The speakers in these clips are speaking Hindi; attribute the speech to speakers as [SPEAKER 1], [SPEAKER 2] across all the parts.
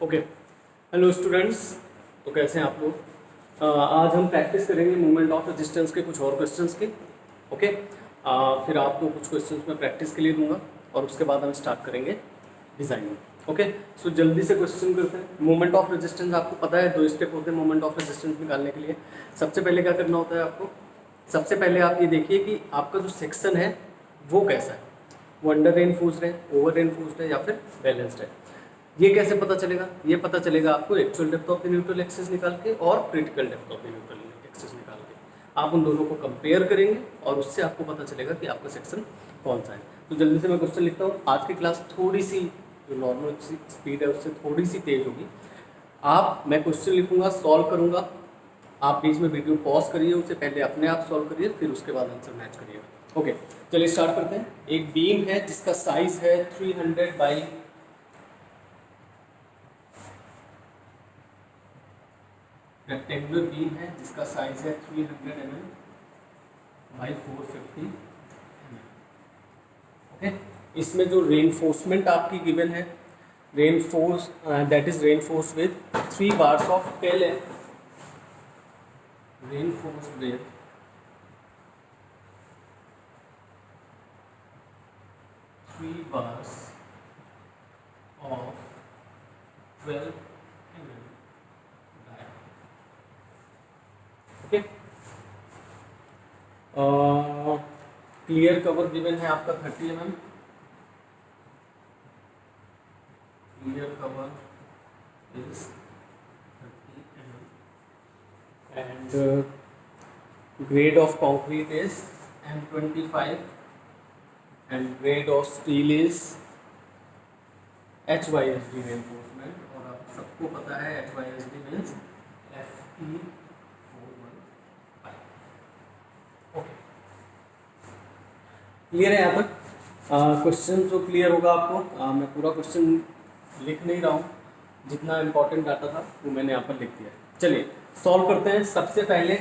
[SPEAKER 1] ओके। Hello students. तो कैसे हैं आप लोग? आज हम प्रैक्टिस करेंगे मूवमेंट ऑफ रेजिस्टेंस के कुछ और क्वेश्चंस के। ओके। फिर आपको कुछ क्वेश्चंस मैं प्रैक्टिस के लिए दूंगा और उसके बाद हम स्टार्ट करेंगे डिज़ाइनिंग। ओके। सो जल्दी से क्वेश्चन करते हैं। मूवमेंट ऑफ रेजिस्टेंस आपको पता है, 2 स्टेप होते हैं मूवमेंट ऑफ रेजिस्टेंस निकालने के लिए। सबसे पहले क्या करना होता है आपको? सबसे पहले आप ये देखिए कि आपका जो सेक्शन है वो कैसा है, वो अंडर रेनफोर्स्ड है, ओवर रेनफोर्स्ड है या फिर बैलेंस्ड है। ये कैसे पता चलेगा? ये पता चलेगा आपको actual depth of neutral axis निकाल के और critical depth of neutral axis निकाल के। आप उन दोनों को कंपेयर करेंगे और उससे आपको पता चलेगा कि आपका सेक्शन कौन सा है। तो जल्दी से मैं क्वेश्चन लिखता हूँ। आज की क्लास थोड़ी सी जो नॉर्मल स्पीड है उससे थोड़ी सी तेज होगी। मैं क्वेश्चन लिखूंगा, सॉल्व करूंगा, आप बीच में वीडियो पॉज करिए, उससे पहले अपने आप सॉल्व करिए, फिर उसके बाद आंसर मैच करिएगा। ओके, चलिए स्टार्ट करते हैं। एक बीम है जिसका साइज है 300 बाई रेक्टेंगुलर बीम है जिसका साइज है 300 mm बाई 450 mm। ओके। इसमें जो रेनफोर्समेंट आपकी गिवन है, reinforce that is reinforce with 3 bars of twelve है, reinforce with 3 bars of 12 mm diameter। Okay. Clear cover given है आपका 30 mm। Clear cover is 30 mm and grade of concrete is M25 and grade of steel is HYSD reinforcement। और आप सबको पता है HYSD means FE415। Okay, clear है यहाँ तक? क्वेश्चन जो क्लियर होगा आपको, मैं पूरा क्वेश्चन लिख नहीं रहा हूँ, जितना इम्पोर्टेंट डाटा था वो मैंने यहाँ पर लिख दिया है। चलिए सॉल्व करते हैं। सबसे पहले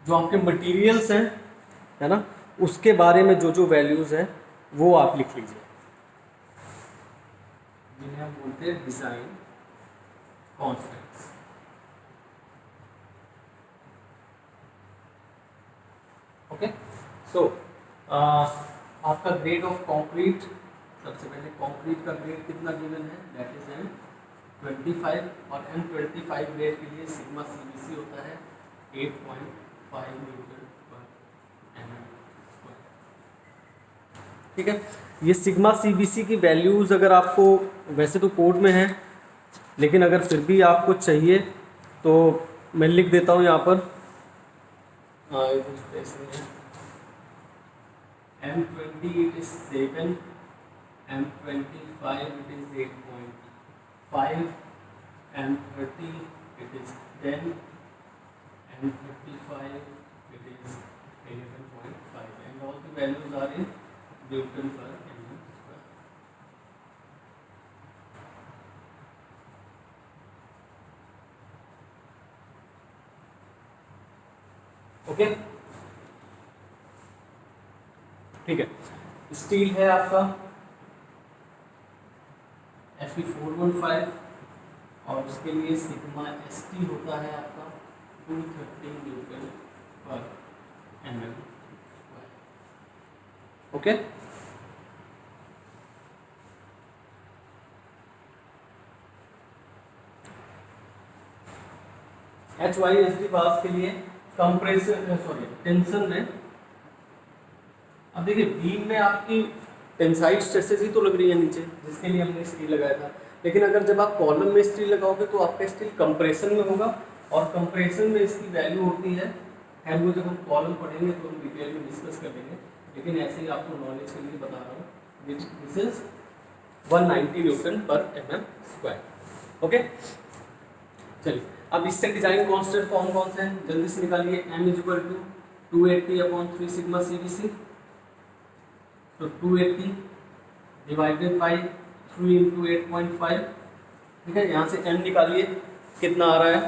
[SPEAKER 1] जो आपके मटेरियल्स हैं, है ना, उसके बारे में जो जो वैल्यूज हैं वो आप लिख लीजिए, जिन्हें हम बोलते हैं डिजाइन कॉन्स्टेंट्स। ओके। सो आपका ग्रेड ऑफ कंक्रीट, सबसे पहले कंक्रीट का ग्रेड कितना गिवन है, दैट इज M25 और M25 ग्रेड के लिए सिग्मा CBC होता है 8.5 न्यूटन पर mm²। ठीक है। ये सिग्मा CBC की वैल्यूज़ अगर आपको, वैसे तो कोड में है, लेकिन अगर फिर भी आपको चाहिए तो मैं लिख देता हूँ यहाँ पर। M20 it is 7, M25 it is 8.5, M30 it is 10, M35 it is 11.5 and all the values are in Newton per mm²। Okay, ठीक है। स्टील है आपका Fe415 और उसके लिए सिग्मा ST होता है आपका 230 न्यूटन पर mm²। ओके। HYSD बार्स के लिए कंप्रेशन, सॉरी टेंशन में, अब देखिए बीम में आपकी टेंसाइल स्ट्रेसेस ही तो लग रही है नीचे, जिसके लिए हमने स्टील लगाया था। लेकिन अगर जब आप कॉलम में स्टील लगाओगे तो आपका स्टील कंप्रेशन में होगा और कंप्रेशन में इसकी वैल्यू होती है, वो जब हम कॉलम पढ़ेंगे तो हम डिटेल में डिस्कस कर लेंगे, लेकिन ऐसे ही आपको नॉलेज के लिए बता रहा हूँ। दिस इज 190 न्यूटन पर mm²। ओके, चलिए अब इससे डिजाइन कांस्टेंट कौन कौन से हैं जल्दी से निकालिए। M = 280/3 sigma CBC। तो 280 डिवाइडेड बाई 3 × 8.5। ठीक है, यहाँ से M निकालिए, कितना आ रहा है,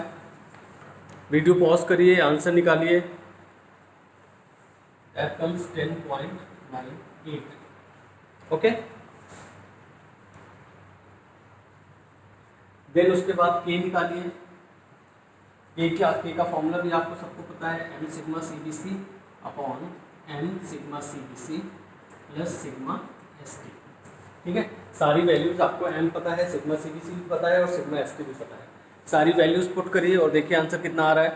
[SPEAKER 1] वीडियो पॉज करिए, आंसर निकालिए। That comes 10.98। ओके, देन उसके बाद के निकालिए, के का फॉर्मूला भी आपको सबको पता है, M sigma C B C upon M sigma C B C plus sigma S T. ठीक है, सारी वैल्यूज आपको एम पता है, सिग्मा सी बी सी भी पता है और सिग्मा एस टी भी पता है। सारी वैल्यूज पुट करिए और देखिए आंसर कितना आ रहा है,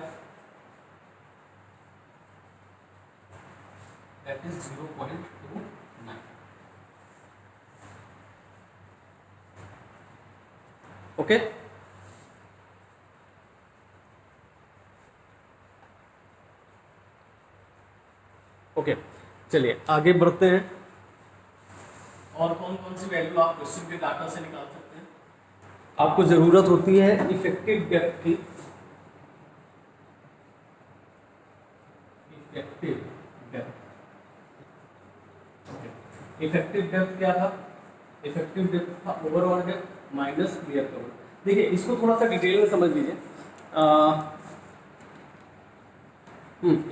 [SPEAKER 1] दैट इज 0.29। ओके, ओके चलिए आगे बढ़ते हैं। और कौन कौन सी वैल्यू आप क्वेश्चन के डाटा से निकाल सकते हैं। आपको जरूरत होती है इफेक्टिव डेप्थ की। इफेक्टिव डेप्थ, इफेक्टिव डेप्थ क्या था, इफेक्टिव डेप्थ था overall depth minus clear cover. देखिए इसको थोड़ा सा डिटेल में समझ लीजिए,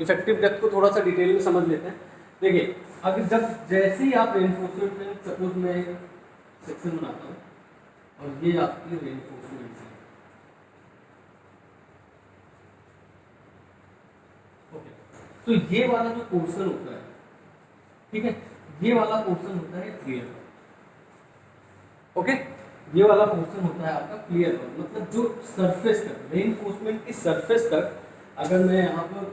[SPEAKER 1] इफेक्टिव डेप्थ को थोड़ा सा डिटेल में समझ लेते हैं। देखिए अगर जब जैसे ही आप रेनफोर्समेंट में, सपोज मैं सेक्शन बनाता हूँ और ये आपकी रेनफोर्समेंट है, ओके, तो ये वाला जो पोर्शन होता है, ठीक है, ये वाला पोर्शन होता है क्लियर, ओके, ये वाला पोर्शन होता है आपका क्लियर, मतलब जो सरफेस तक, रेनफोर्समेंट की सरफेस तक अगर मैं यहाँ पर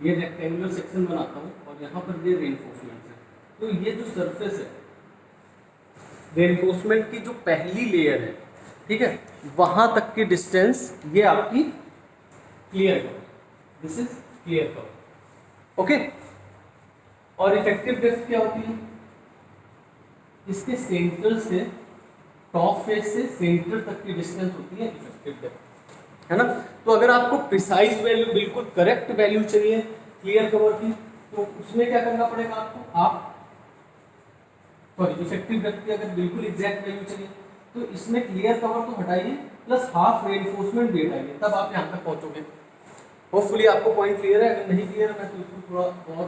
[SPEAKER 1] ये रेक्टेंगुलर सेक्शन बनाता हूँ और यहाँ पर ये रेनफोर्समेंट है, तो ये जो सरफेस है रेनफोर्समेंट की जो पहली लेयर है, ठीक है, वहां तक की डिस्टेंस ये आपकी clear cover, this is clear cover, okay. और इफेक्टिव डेप्थ क्या होती है, इसके सेंटर से, टॉप फेस से सेंटर तक की डिस्टेंस होती है इफेक्टिव डेप्थ, है ना। तो अगर आपको प्रिसाइज वैल्यू, बिल्कुल करेक्ट वैल्यू चाहिए क्लियर कवर की, तो उसमें क्या करना पड़ेगा आपको, आप सॉरी इफेक्टिव डेप्थ की अगर बिल्कुल एग्जैक्ट वैल्यू चाहिए तो इसमें क्लियर कवर तो हटाइए प्लस हाफ रेनफोर्समेंट भी हटाइए, तब आप यहाँ तक पहुंचोगे। होपफुली आपको पॉइंट क्लियर है, अगर नहीं क्लियर है मैं तो इसको थोड़ा और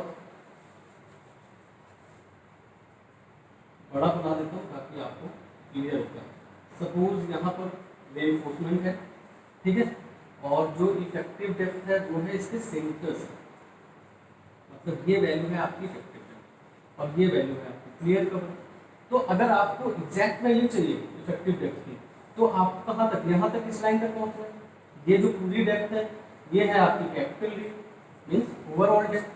[SPEAKER 1] बड़ा बना देता हूँ ताकि आपको क्लियर हो जाए। सपोज यहाँ पर रेनफोर्समेंट है, ठीक है, और जो इफेक्टिव डेप्थ है वो है इसके सेंटर से, मतलब ये वैल्यू है आपकी इफेक्टिव डेप्थ और ये वैल्यू है आपकी क्लियर कवर। तो अगर आपको एग्जैक्ट वैल्यू चाहिए इफेक्टिव डेप्थ की, तो आप कहाँ तक, यहाँ तक इस लाइन तक पहुँचना है। ये जो पूरी डेप्थ है ये है आपकी capital D, means overall depth,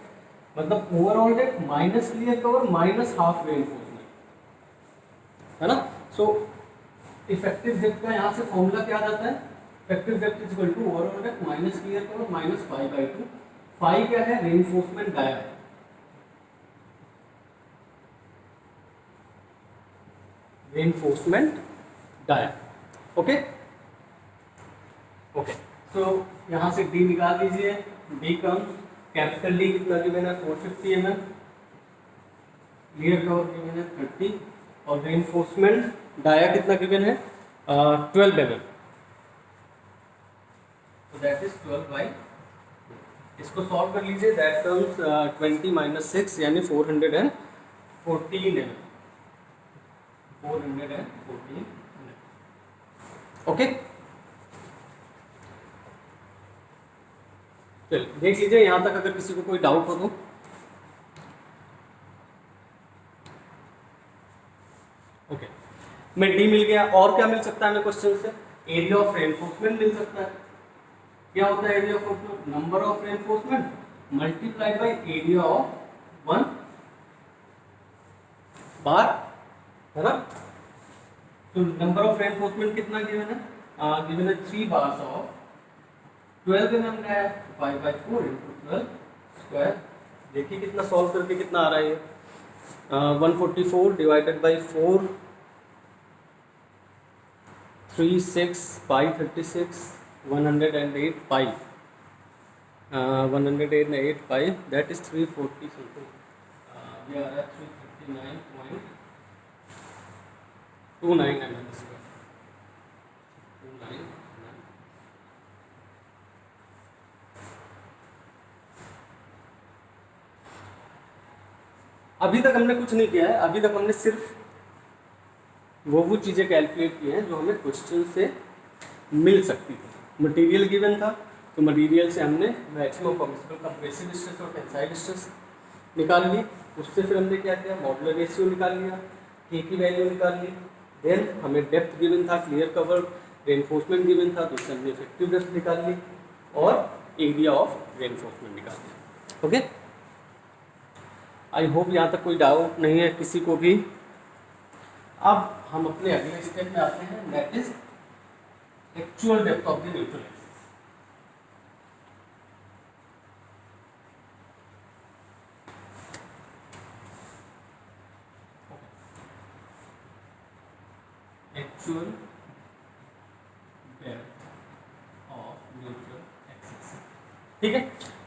[SPEAKER 1] मतलब overall depth minus clear cover minus half reinforcement, है ना। सो इफेक्टिव डेप्थ का यहाँ से फॉर्मूला क्या आ जाता है, effective depth is equal to overall depth minus clear cover minus 5/2। 5 क्या है, reinforcement dia, reinforcement dia, okay, okay. So यहाँ से डी निकाल दीजिए, डी कम्स, कैपिटल डी कितना गिवन है 450 mm, क्लियर कवर गिवन है 30 और रेनफोर्समेंट डाया कितना गिवन है 12 mm, तो दैट इज 12/, इसको सॉल्व कर लीजिए, दैट कम्स 20 - 6 यानी 414 mm, 414 ओके। चलिए देख लीजिए यहाँ तक, अगर किसी को कोई डाउट हो तो। ओके, मैं डी मिल गया, और क्या मिल सकता है हमें क्वेश्चन से, एरिया ऑफ रेनफोर्समेंट मिल सकता है। क्या होता है area of number of reinforcement multiplied by area of one bar, है ना। तो नंबर ऑफ रेनफोर्समेंट कितना गिवन है, गिवन है 3 बार्स ऑफ 12 mm का है, 5/4 × 12 स्क्वायर। देखिए कितना सॉल्व करके कितना आ रहा है ये, 144 divided by 4, 3 6 pi 36, 108 pi, 108 pi, that is 340 something, ये आ रहा है 339.29 mm स्क्वायर, 299। अभी तक हमने कुछ नहीं किया है, अभी तक हमने सिर्फ वो चीज़ें कैलकुलेट की हैं जो हमें क्वेश्चन से मिल सकती थी। मटेरियल गिवन था तो मटेरियल से हमने मैक्सिमम परमिसिबल कंप्रेसिव स्ट्रेस और टेंसाइल स्ट्रेस निकाल ली। उससे फिर हमने क्या किया, मॉडुलर रेशियो निकाल लिया, के की वैल्यू निकाल ली। देन हमें डेप्थ गिवन था, क्लियर कवर, रेनफोर्समेंट गिवन था तो उससे हमने इफेक्टिव डेप्थ निकाल ली और एरिया ऑफ रेनफोर्समेंट निकाल लिया। ओके, आई होप यहाँ तक कोई डाउट नहीं है किसी को भी। अब हम अपने अगले स्टेप में आते हैं, that is actual depth of the neutral axis. Actual depth of neutral axis, ठीक है।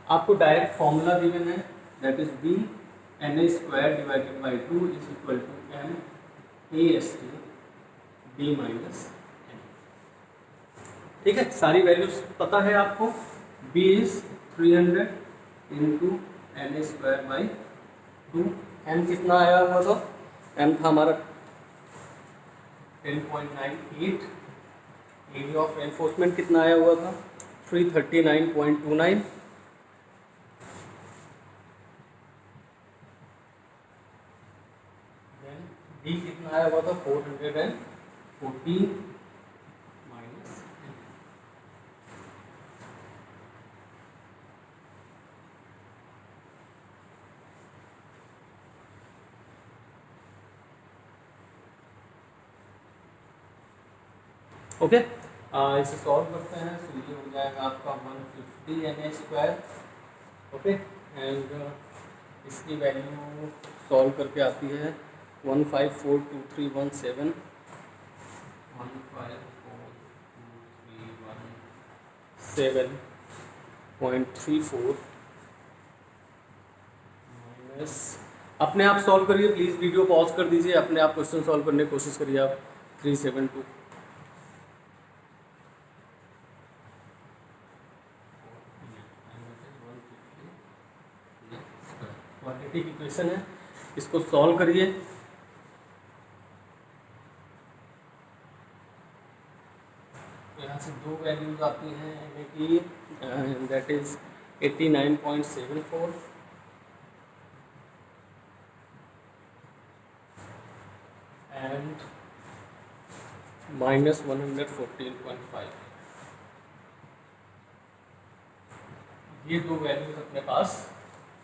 [SPEAKER 1] आपको डायरेक्ट फॉर्मूला गिवन है, that is B N A square divided by 2 is equal to M A S T B minus N, ठीक है। सारी वैल्यूज पता है आपको। B is 300 into N A square by 2, M कितना आया हुआ था, एम था हमारा 10.98, एरिया ऑफ एनफोर्समेंट कितना आया हुआ था 339.29, डी कितना आया हुआ था 414 माइनस। ओके, इसे सॉल्व करते हैं तो ये हो जाएगा आपका 150 N A square. Okay, and इसकी वैल्यू सॉल्व करके आती है 1542317, 1542317.34 माइनस, अपने आप सॉल्व करिए प्लीज़, वीडियो पॉज कर दीजिए, अपने आप क्वेश्चन सॉल्व करने की कोशिश करिए आप। 372 क्वांटिटी की क्वेश्चन है, इसको सॉल्व करिए। तो यहाँ से दो वैल्यूज आती हैं एन की, दैट इज 89.74 एंड माइनस 114.5। ये दो वैल्यूज अपने पास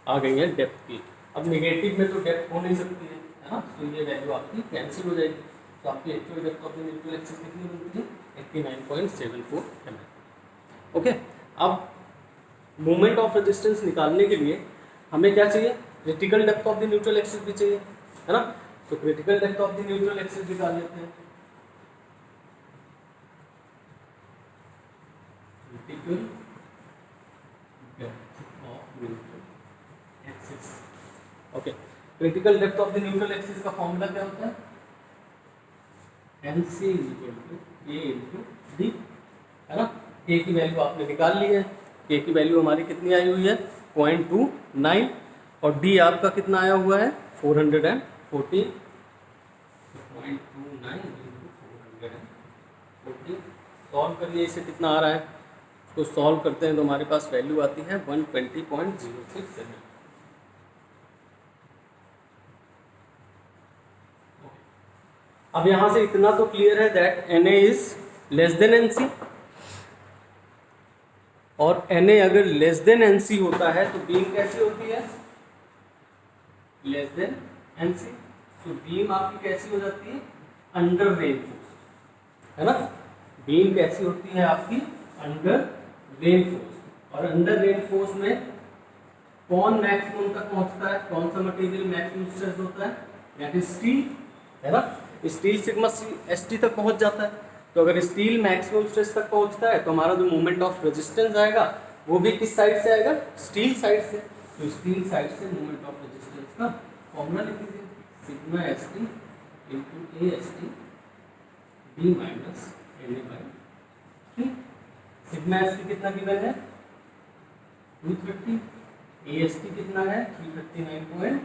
[SPEAKER 1] आ गई है डेप्थ की। अब नेगेटिव में तो डेप्थ हो नहीं सकती है ना, तो ये वैल्यू आपकी कैंसिल हो जाएगी। तो आपकी actual depth of the neutral axis कितनी बनती है 89.74 mm। ओके, अब मोमेंट ऑफ रेजिस्टेंस निकालने के लिए हमें क्या चाहिए, critical depth of the neutral axis भी चाहिए, है ना। तो critical depth of the neutral axis निकाल लेते हैं। Critical depth of neutral axis, okay. Critical depth of the neutral axis का फॉर्मूला क्या होता है, NC is equal to A into D, है ना। K की वैल्यू आपने निकाल ली है, K की वैल्यू हमारी कितनी आई हुई है 0.29 और D आपका कितना आया हुआ है 440, 0.29 इंटू 440। सॉल्व करिए, इसे कितना आ रहा है, इसको सॉल्व करते हैं तो हमारे पास वैल्यू आती है 120.067। अब यहाँ से इतना तो क्लियर है that Na is less than Nc, और Na अगर लेस देन Nc होता है तो बीम कैसी होती है, लेस देन Nc। तो बीम आपकी कैसी हो जाती है, अंडर रेनफोर्स, है ना। बीम कैसी होती है आपकी, अंडर रेनफोर्स, और अंडर रेनफोर्स में कौन मैक्सिमम तक पहुंचता है, कौन सा मटेरियल मैक्सिमम स्ट्रेस होता है, दैट इज स्टील, है ना। स्टील सिग्मा ST तक पहुंच जाता है। तो अगर स्टील मैक्सिमम स्ट्रेस तक पहुंचता है तो हमारा जो मोमेंट ऑफ रेजिस्टेंस आएगा वो भी किस साइड से आएगा, स्टील साइड से। तो स्टील साइड से मोमेंट ऑफ रेजिस्टेंस का फॉर्मूला लिख दीजिए, sigma ST into AST B minus NA by 3। Sigma ST कितना गिवन है 230, AST कितना है 339.29,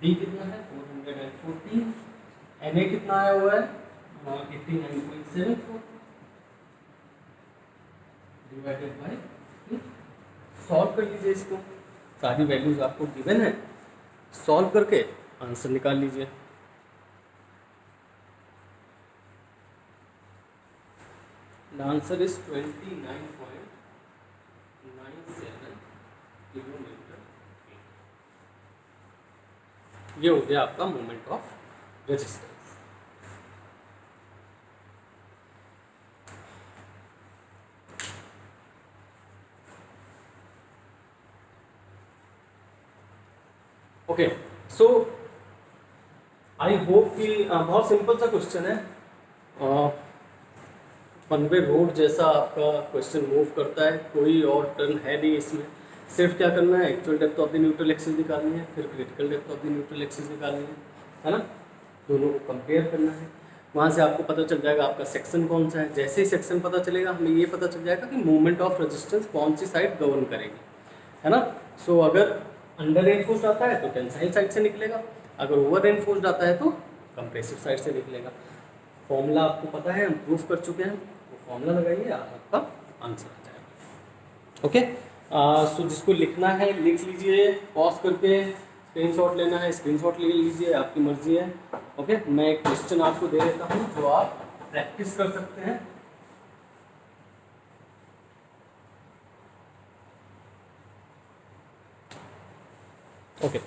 [SPEAKER 1] डी कितना है 414, Na कितना आया हुआ है 89.74 डिवाइडेड बाय, सॉल्व कर लीजिए इसको, सारी वैल्यूज आपको गिवन है, सॉल्व करके आंसर निकाल लीजिए। The answer is 29.97 kilometre. ये हो गया आपका moment of resistance. Okay, so I hope कि बहुत सिंपल सा क्वेश्चन है, वन वे रोड जैसा आपका क्वेश्चन मूव करता है, कोई और टर्न है नहीं इसमें, सिर्फ क्या करना है actual depth of the neutral axis निकालनी है, फिर critical depth of the neutral axis निकालनी है ना, दोनों को कंपेयर करना है, वहाँ से आपको पता चल जाएगा आपका सेक्शन कौन सा है। जैसे ही सेक्शन पता चलेगा हमें ये पता चल जाएगा कि मूवमेंट ऑफ रेजिस्टेंस कौन सी साइड गवर्न करेगी, है ना। सो अगर अंडर रेनफोर्स्ड आता है तो टेंसाइल साइड से निकलेगा, अगर ओवर रेनफोर्स्ड आता है तो कंप्रेसिव साइड से निकलेगा। फॉर्मूला आपको पता है, हम प्रूफ कर चुके हैं, वो फॉर्मूला लगाइए आपका आंसर आ जाएगा। ओके, सो जिसको लिखना है लिख लीजिए, पॉज करके स्क्रीनशॉट लेना है स्क्रीनशॉट ले लीजिए, आपकी मर्जी है। ओके, मैं एक क्वेश्चन आपको दे देता हूँ जो आप प्रैक्टिस कर सकते हैं। Okay,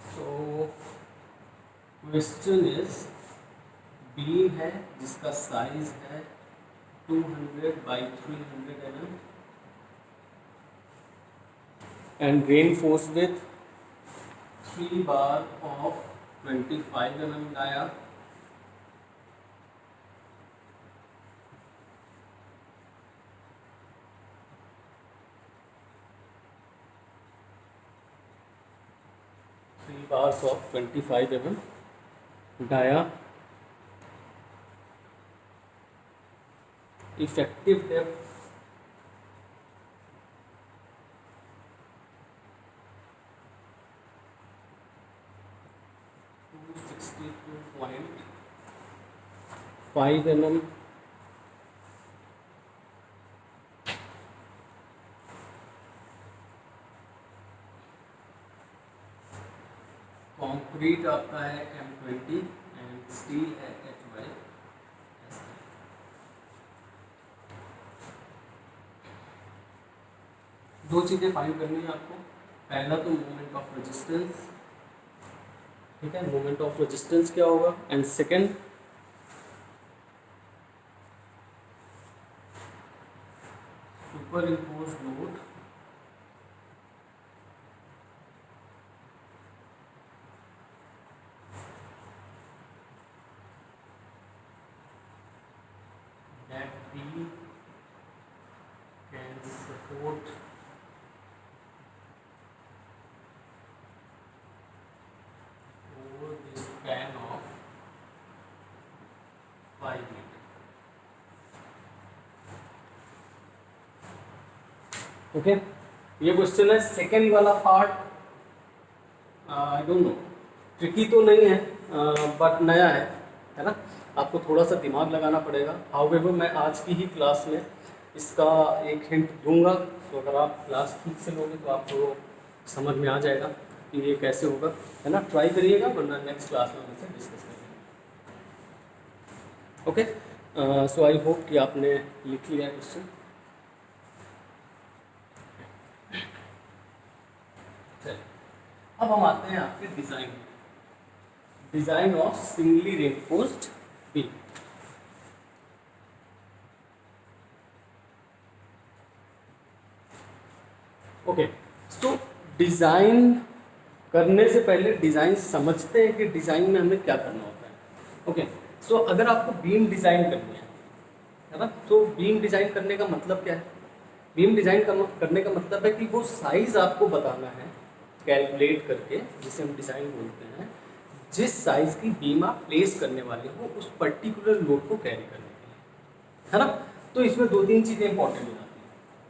[SPEAKER 1] so question is, beam है जिसका साइज है 200 by 300 mm and reinforced with 3 bar of 25 mm dia. Bars of 25 mm dia, effective depth 262.5 mm, concrete आपका है M20 एंड स्टील है HY। दो चीज़ें फाइंड करनी है आपको, पहला तो मोमेंट ऑफ रेजिस्टेंस, ठीक है, मोमेंट ऑफ रेजिस्टेंस क्या होगा, and second super impose load that we can support over the span of 5 meters. Okay, ये क्वेश्चन है। सेकेंड वाला part I don't know, tricky तो नहीं है बट नया है ना, आपको थोड़ा सा दिमाग लगाना पड़ेगा। हाउएवर मैं आज की ही क्लास में इसका एक हिंट दूंगा, तो अगर आप क्लास ठीक से लोगे तो आपको समझ में आ जाएगा कि ये कैसे होगा, है ना। ट्राई करिएगा, वरना नेक्स्ट क्लास में हम इसे डिस्कस करेंगे। ओके, सो आई होप कि आपने लिख लिया क्वेश्चन। अब हम आते हैं आपके design of singly reinforced beam. Okay, so design करने से पहले डिजाइन समझते हैं कि डिजाइन में हमें क्या करना होता है। ओके, सो अगर आपको बीम डिजाइन करनी है ना, तो बीम डिजाइन करने का मतलब क्या है, बीम डिजाइन करने का मतलब है कि वो साइज आपको बताना है कैलकुलेट करके, जिसे हम डिज़ाइन बोलते हैं, जिस साइज़ की बीम आप प्लेस करने वाले हो उस पर्टिकुलर लोड को कैरी करने के लिए, है ना। तो इसमें दो तीन चीज़ें इंपॉर्टेंट हो जाती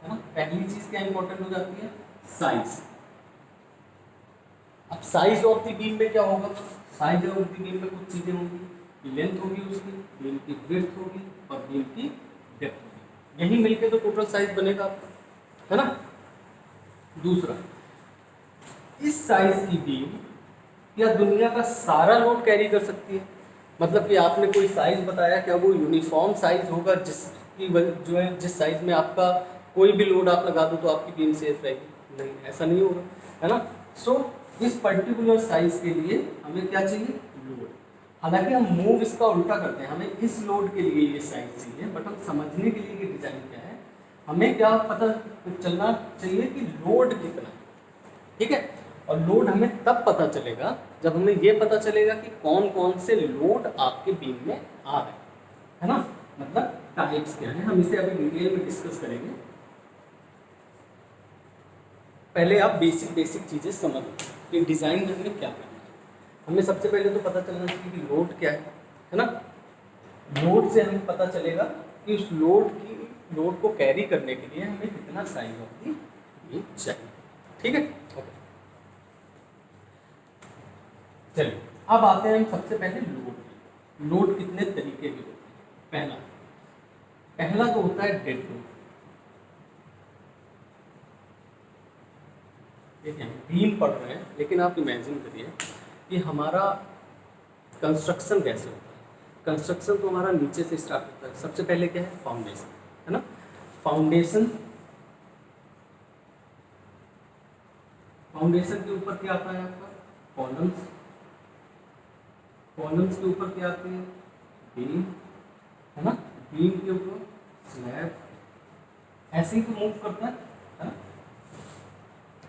[SPEAKER 1] है ना। पहली चीज़ क्या इंपॉर्टेंट हो जाती है, size, size of the beam में क्या होगा? साइज ऑफ द बीम में कुछ चीजें होंगी, लेंथ होगी उसकी, बीम की विड्थ होगी और बीम की डेप्थ होगी, यही मिलके तो टोटल साइज बनेगा आपका, है ना। दूसरा, इस साइज की बीम क्या दुनिया का सारा लोड कैरी कर सकती है? मतलब कि आपने कोई साइज बताया, क्या वो यूनिफॉर्म साइज होगा जिसकी जो है जिस साइज में आपका कोई भी लोड आप लगा दो तो आपकी बीम सेफ रहेगी? नहीं, ऐसा नहीं होगा, है ना। सो इस पर्टिकुलर साइज के लिए हमें क्या चाहिए? लोड। हालांकि हम मूव इसका उल्टा करते हैं, हमें इस लोड के लिए ये साइज चाहिए, बट हम समझने के लिए कि डिजाइन क्या है, हमें क्या पता चलना चाहिए कि लोड कितना है, ठीक है। और लोड हमें तब पता चलेगा जब हमें ये पता चलेगा कि कौन कौन से लोड आपके बीम में आ रहे हैं, है ना। मतलब टाइप्स क्या है, हम इसे अभी डिटेल में डिस्कस करेंगे। पहले आप बेसिक चीजें समझ लो कि डिजाइन में हमें क्या करना है। हमें सबसे पहले तो पता चलना चाहिए कि लोड क्या है ना। लोड से हमें पता चलेगा कि उस लोड को कैरी करने के लिए हमें कितना साइज ऑफ दी बीम चाहिए, ठीक है। ओके, चलिए अब आते हैं हम सबसे पहले लोड। लोड कितने तरीके के होते हैं? पहला तो होता है डेड लोड। देखिए हम बीम पढ़ रहे हैं, लेकिन आप इमेजिन करिए कि हमारा कंस्ट्रक्शन कैसे होता है। कंस्ट्रक्शन तो हमारा नीचे से स्टार्ट होता है। सबसे पहले क्या है? फाउंडेशन, है ना। फाउंडेशन फाउंडेशन के ऊपर क्या आता है आपका? कॉलम्स। कॉलम्स के ऊपर क्या आते हैं? बीम, है ना। बीम के ऊपर स्लैब, ऐसे ही तो मूव करता है ना।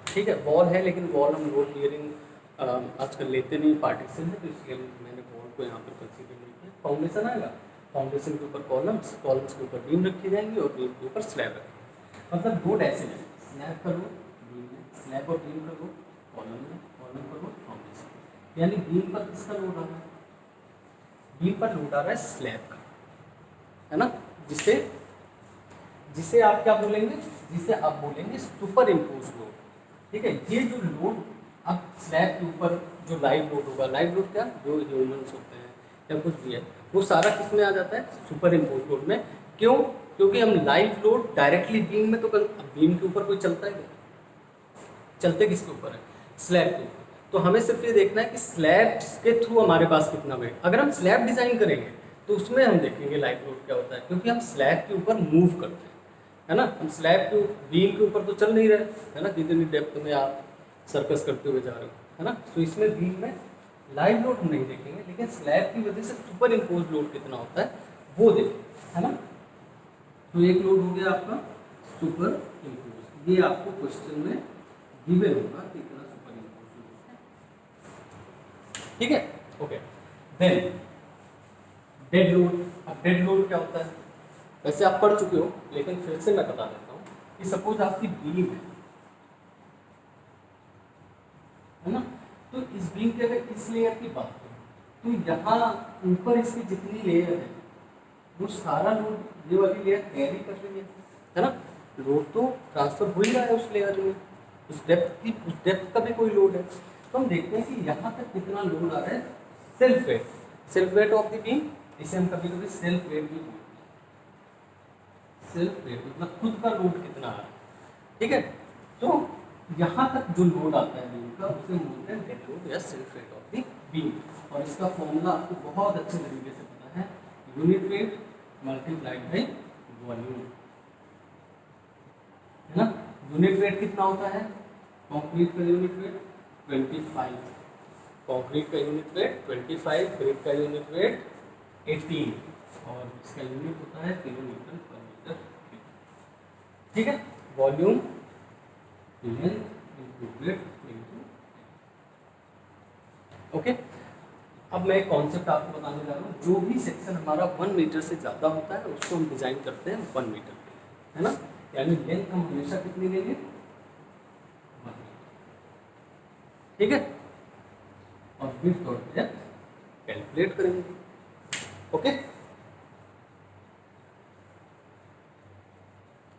[SPEAKER 1] ठीक है, वॉल है, लेकिन वॉल हम लोड बियरिंग आजकल लेते नहीं, पार्टीशन है, तो इसलिए मैंने वॉल को यहाँ पर कंसीडर नहीं किया। फाउंडेशन आएगा, फाउंडेशन के ऊपर कॉलम्स, कॉलम्स के ऊपर बीम रखी जाएंगी और बीम के ऊपर स्लैब रखेंगे। मतलब लोड ऐसे है, स्लैब का लोड बीम में, स्लैब और बीम का लोड कॉलम में, कॉलम का लोड फाउंडेशन। यानी बीम पर किसका लोड आ रहा है? बीम पर लोड आ रहा है स्लैब का, है ना। जिसे जिसे आप क्या बोलेंगे? जिसे आप बोलेंगे सुपर इम्पोज लोड, ठीक है। ये जो लोड अब स्लैब के ऊपर जो लाइव लोड होगा, लाइव लोड क्या, जो ह्यूमंस होते हैं या कुछ भी है, वो सारा किस में आ जाता है? सुपर इम्पोज लोड में। क्यों? क्योंकि हम लाइव लोड डायरेक्टली बीम में तो बीम के ऊपर कोई चलता है क्या? चलते किसके ऊपर है? स्लैब के ऊपर। तो हमें सिर्फ ये देखना है कि स्लैब के थ्रू हमारे पास कितना वेट। अगर हम स्लैब डिजाइन करेंगे तो उसमें हम देखेंगे लाइव लोड क्या होता है, क्योंकि हम स्लैब के ऊपर मूव करते हैं, है ना। हम स्लैब के बीम के ऊपर तो चल नहीं रहे, है ना, जितनी डेप्थ में आप सर्कस करते हुए जा रहे हो, है ना। तो इसमें बीम में लाइव लोड हम नहीं देखेंगे, लेकिन स्लैब की वजह से सुपर इम्पोज लोड कितना होता है वो देखेंगे, है ना। तो एक लोड हो गया आपका सुपर इम्पोज, ये आपको क्वेश्चन में गिवन होगा कि इतना सुपर इम्पोज लोड है, ठीक है। Okay, then dead load. अब डेड लोड क्या होता है? वैसे आप पढ़ चुके हो, लेकिन फिर से मैं बता देता हूँ कि सपोज आपकी बीम है ना। तो इस बीम के अगर इस लेयर की बात करें तो यहाँ ऊपर इसकी जितनी लेयर है वो सारा लोड ये वाली लेयर कैरी कर रही है ना। लोड तो ट्रांसफर हो ही रहा है उस लेयर में, उस डेप्थ का भी कोई लोड है। तो हम देखते हैं कि यहाँ तक कितना लोड आ रहा है। Self weight of the beam, इसे हम कभी कभी सेल्फ वेट भी बोलते हैं। सेल्फ वेट मतलब खुद का लोड कितना आ रहा है, ठीक है। तो यहाँ तक जो लोड आता है बीम का उसे बोलते हैं डेड लोड या self weight of the beam. और इसका फॉर्मूला आपको बहुत अच्छे तरीके से पता है, unit weight multiplied by volume, है ना। यूनिट वेट कितना होता है? कंक्रीट का यूनिट वेट 25, कंक्रीट का यूनिट वेट 25, ब्रिक का यूनिट वेट 18 और इसका यूनिट होता है किलोमीटर पर मीटर, ठीक है। Volume length into breadth into, okay. अब मैं एक कॉन्सेप्ट आपको बताने जा रहा हूँ। जो भी सेक्शन हमारा 1 मीटर से ज़्यादा होता है उसको हम डिजाइन करते हैं 1 मीटर, है ना। यानी लेंथ हम हमेशा कितनी लेंगे? 1 मीटर, ठीक है। और विड्थ और डेप्थ कैलकुलेट करेंगे, ओके।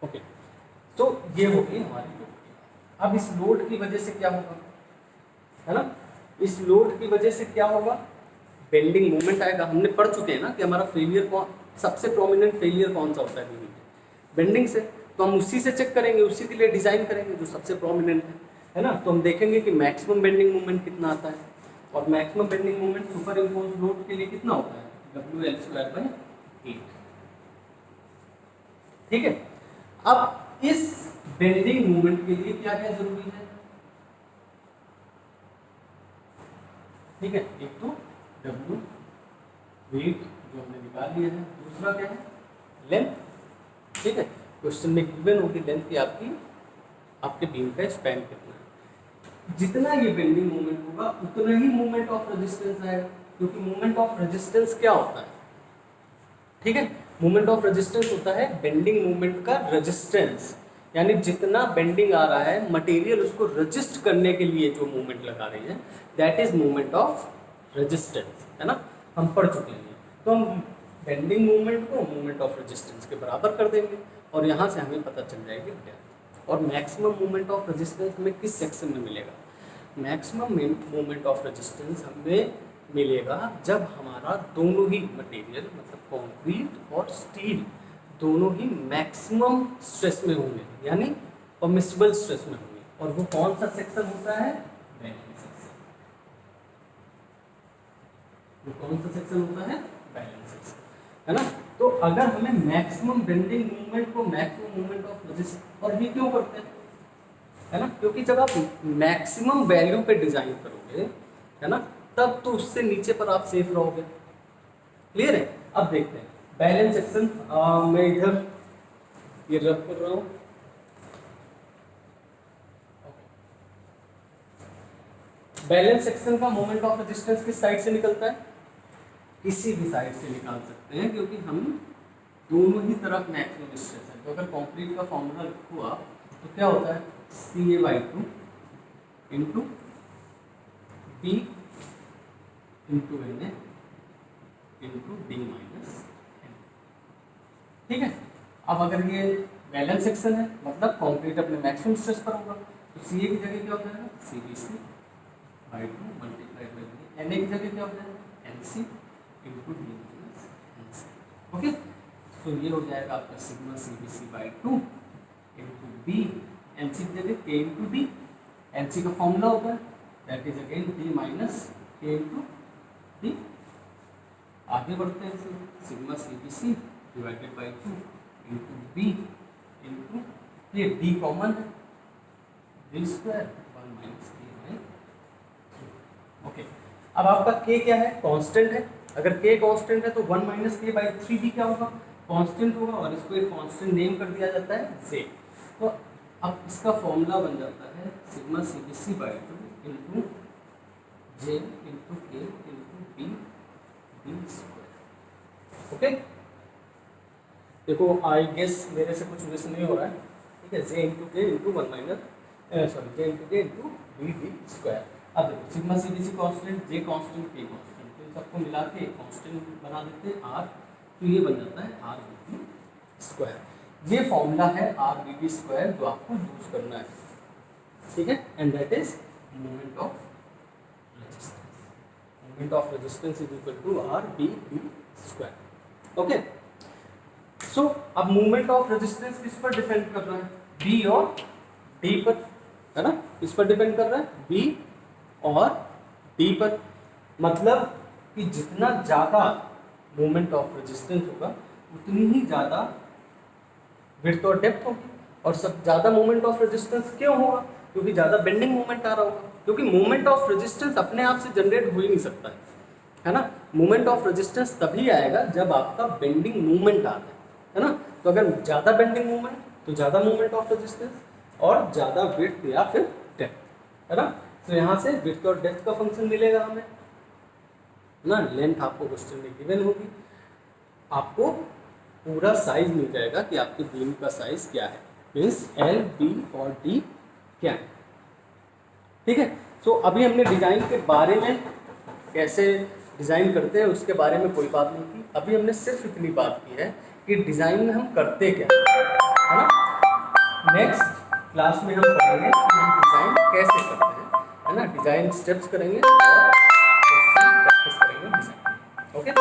[SPEAKER 1] ओके, तो ये होगी हमारी लोड की। अब इस लोड की वजह से क्या होगा, है ना। इस लोड की वजह से क्या होगा, बेंडिंग मोमेंट आएगा। हमने पढ़ चुके हैं ना कि हमारा फेलियर कौन, सबसे प्रोमिनेंट फेलियर कौन सा होता है बीम में, बेंडिंग से। तो हम उसी से चेक करेंगे, उसी के लिए डिज़ाइन करेंगे जो सबसे प्रोमिनेंट है ना। तो हम देखेंगे कि मैक्सिमम बेंडिंग मोमेंट कितना आता है, और maximum bending moment super impose load के लिए कितना होता है, WL²/8। ठीक है। अब इस बेंडिंग मोमेंट के लिए क्या क्या जरूरी है, ठीक है, एक तो W वेट जो हमने निकाल लिया है, दूसरा क्या है लेंथ। ठीक है, क्वेश्चन में गिवन होगी लेंथ की आपके बीम का स्पैन कितना है। जितना ये बेंडिंग मोमेंट होगा उतना ही मोमेंट ऑफ रेजिस्टेंस आएगा, क्योंकि मोमेंट ऑफ रेजिस्टेंस क्या होता है, ठीक है, मोमेंट ऑफ रेजिस्टेंस होता है बेंडिंग मोमेंट का रेजिस्टेंस, यानी जितना बेंडिंग आ रहा है मटेरियल उसको रजिस्ट करने के लिए जो मूवमेंट लगा रही है, that is moment of resistance, है ना, हम पढ़ चुके हैं। तो हम बेंडिंग मूवमेंट को मोमेंट ऑफ रेजिस्टेंस के बराबर कर देंगे और यहाँ से हमें पता चल जाएगी डेप्थ। और मैक्सिमम मोमेंट ऑफ रेजिस्टेंस हमें किस सेक्शन में मिलेगा, मैक्सिमम मोमेंट ऑफ रेजिस्टेंस हमें मिलेगा जब हमारा दोनों ही मटेरियल मतलब कंक्रीट और स्टील दोनों ही मैक्सिमम स्ट्रेस में होंगे, यानी परमिसिबल स्ट्रेस में होंगे। और वो कौन सा सेक्शन होता है, बैलेंस सेक्शन। वो कौन सा सेक्शन होता है, बैलेंस सेक्शन, है ना। तो अगर हमें मैक्सिमम बेंडिंग मूवमेंट को मैक्सिमम मूवमेंट ऑफ रेजिस्टेंस, और ये क्यों करते हैं, है ना, क्योंकि जब आप मैक्सिमम वैल्यू पे डिजाइन करोगे, है ना, तब तो उससे नीचे पर आप सेफ रहोगे। क्लियर है। अब देखते हैं बैलेंस सेक्शन, मैं इधर ये रब कर रहा हूं। बैलेंस सेक्शन का मोमेंट ऑफ रेजिस्टेंस किस साइड से निकलता है, किसी भी साइड से निकाल सकते हैं, क्योंकि हम दोनों ही तरफ मैक्सिमम स्ट्रेस है। तो अगर कंक्रीट का फॉर्मूला लिखो आप तो क्या होता है, CA/2 into B into NA into D minus N। ठीक है। अब अगर ये बैलेंस सेक्शन है मतलब कंक्रीट अपने मैक्सिमम स्ट्रेस पर होगा, तो CA की जगह क्या हो जाएगा, CBC/2 मल्टीप्लाइड बाई NA की जगह क्या हो जाएगा, NC into D minus NC। Okay, तो ये हो जाएगा आपका sigma CBC/2 into B, NC की जगह K इंटू D, NC का फॉर्मूला होता है that is again D minus K into D। आगे बढ़ते हैं, sigma CBC divided by 2 into B into ये D कॉमन है, D square 1 minus K/3। Okay, अब आपका K क्या है, कांस्टेंट है। अगर K कांस्टेंट है तो 1 माइनस K/3 भी क्या होगा, कांस्टेंट होगा, और इसको एक कांस्टेंट नेम कर दिया जाता है Z। तो अब इसका फॉर्मूला बन जाता है sigma CBC/2 into J into K into B D square. Okay, देखो आई गेस मेरे से कुछ मिस नहीं हो रहा है, ठीक है, J into K into 1 minus J into K into B D square. अब देखो sigma CBC constant, J constant, K constant, तो इन सबको मिला के कांस्टेंट बना देते हैं R, तो ये बन जाता है RBD स्क्वायर। ये फॉर्मूला है RBD स्क्वायर जो आपको यूज करना है, ठीक है, and that is moment of resistance. Moment of resistance is equal to RBD square. Okay, so अब मोमेंट ऑफ रेजिस्टेंस किस पर डिपेंड कर रहा है, B और D पर, है ना, किस पर डिपेंड कर रहा है, B और D पर। मतलब कि जितना ज़्यादा मोमेंट ऑफ रेजिस्टेंस होगा उतनी ही ज़्यादा विड्थ और डेप्थ होगी। और सब ज़्यादा मोमेंट ऑफ रेजिस्टेंस क्यों होगा, क्योंकि ज़्यादा बेंडिंग मोमेंट आ रहा होगा, क्योंकि मोमेंट ऑफ रेजिस्टेंस अपने आप से जनरेट हो ही नहीं सकता है ना। मोमेंट ऑफ रेजिस्टेंस तभी आएगा जब आपका बेंडिंग मूवमेंट आता है ना। तो अगर ज़्यादा बेंडिंग मूवमेंट तो ज़्यादा मोमेंट ऑफ रेजिस्टेंस और ज़्यादा विड्थ या फिर डेप्थ, है ना। तो यहाँ से विड्थ और डेप्थ का फंक्शन मिलेगा हमें ना। लेंथ आपको क्वेश्चन में गिवन होगी, आपको पूरा साइज मिल जाएगा कि आपके बीम का साइज क्या है, मीन्स L, B और D क्या है, ठीक है। तो अभी हमने डिज़ाइन के बारे में, कैसे डिज़ाइन करते हैं उसके बारे में कोई बात नहीं की। अभी हमने सिर्फ इतनी बात की है कि डिज़ाइन में हम करते क्या है ना। नेक्स्ट क्लास में हम पढ़ेंगे कि हम डिज़ाइन कैसे करते हैं, है है ना, डिजाइन स्टेप्स करेंगे और प्रैक्टिस करेंगे डिजाइन। ओके,